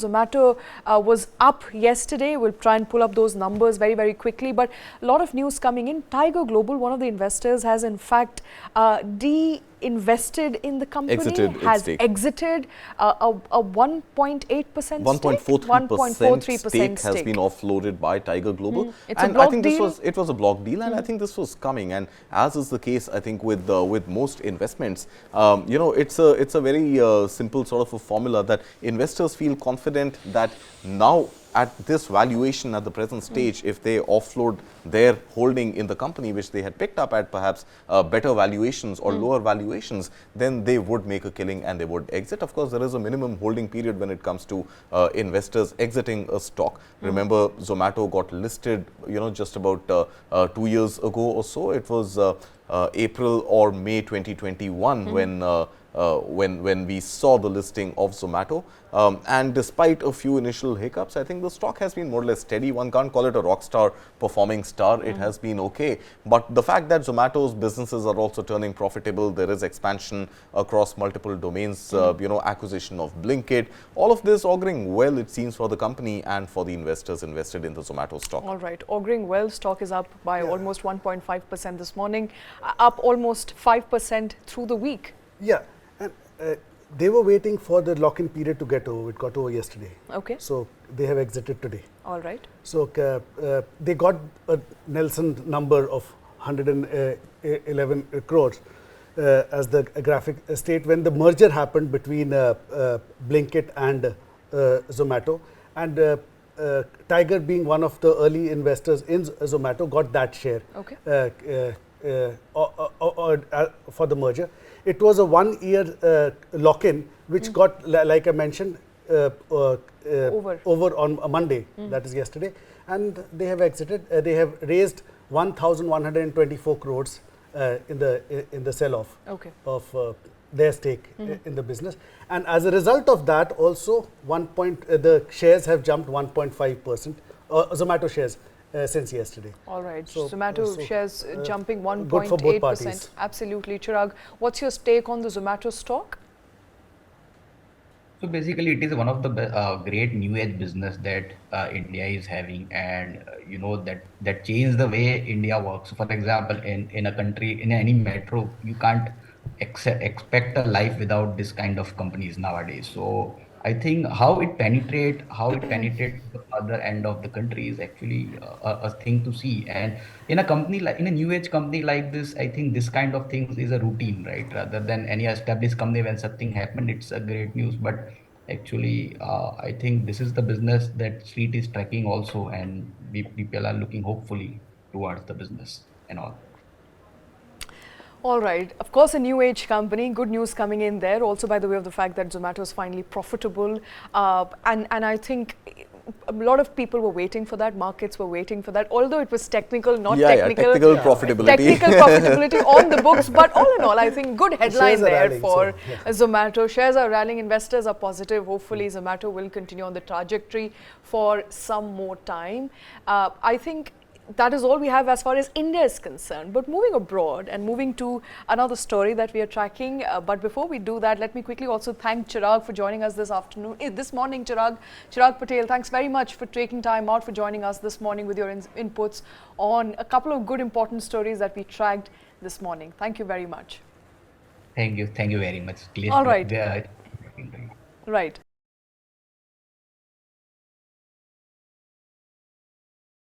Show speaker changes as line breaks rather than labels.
Zomato was up yesterday. We'll try and pull up those numbers very, very quickly. But a lot of news coming in. Tiger Global, one of the investors, has in fact invested in the company, has exited a 1.8% stake.
1.43% stake has been offloaded by Tiger Global.
And I think
it was a block deal, and I think this was coming. And as is the case, I think with most investments, you know, it's a very simple sort of a formula that investors feel confident that now at this valuation at the present stage, if they offload their holding in the company, which they had picked up at perhaps better valuations or lower valuations, then they would make a killing and they would exit. Of course, there is a minimum holding period when it comes to investors exiting a stock. Remember, Zomato got listed, you know, just about 2 years ago or so. It was April or May 2021 when we saw the listing of Zomato. And despite a few initial hiccups, I think the stock has been more or less steady. One can't call it a rock star performing star. It has been okay. But the fact that Zomato's businesses are also turning profitable, there is expansion across multiple domains, you know, acquisition of Blinkit, all of this auguring well, it seems, for the company and for the investors invested in the Zomato stock.
All right. Auguring well, stock is up by almost 1.5% this morning, up almost 5% through the week.
Yeah. And, they were waiting for the lock-in period to get over. It got over yesterday.
Okay.
So they have exited today.
All right.
So they got a Nelson number of 111 crores as the graphic state when the merger happened between Blinkit and Zomato. And Tiger, being one of the early investors in Zomato, got that share.
Okay.
For the merger. It was a 1-year lock-in, which got, like I mentioned, over on a Monday, that is yesterday, and they have exited. They have raised 1,124 crores in the sell-off of their stake in the business, and as a result of that, also the shares have jumped 1.5%. Zomato shares. Since yesterday.
All right. So, Zomato shares jumping 1.8%.
Good for both parties.
Absolutely. Chirag, what's your take on the Zomato stock?
So basically, it is one of the great new age business that India is having, and you know that changed the way India works. So for example, in a country, in any metro, you can't expect a life without this kind of companies nowadays. So I think how it penetrates the other end of the country is actually a thing to see. And in a company like in a new age company like this, I think this kind of things is a routine, right? Rather than any established company, when something happened, it's a great news. But actually, I think this is the business that Street is tracking also, and people are looking hopefully towards the business and all.
All right. Of course, a new age company. Good news coming in there. Also, by the way of the fact that Zomato is finally profitable. And I think a lot of people were waiting for that. Markets were waiting for that. Although it was technical, not technical.
Technical profitability.
Technical profitability on the books. But all in all, I think good headline there for Zomato. Shares are rallying. Investors are positive. Hopefully, Zomato will continue on the trajectory for some more time. I think that is all we have as far as India is concerned. But moving abroad and moving to another story that we are tracking. But before we do that, let me quickly also thank Chirag for joining us this morning, Chirag Patel, thanks very much for taking time out for joining us this morning with your inputs on a couple of good important stories that we tracked this morning. Thank you very much.
Thank you very much.
All right. Right.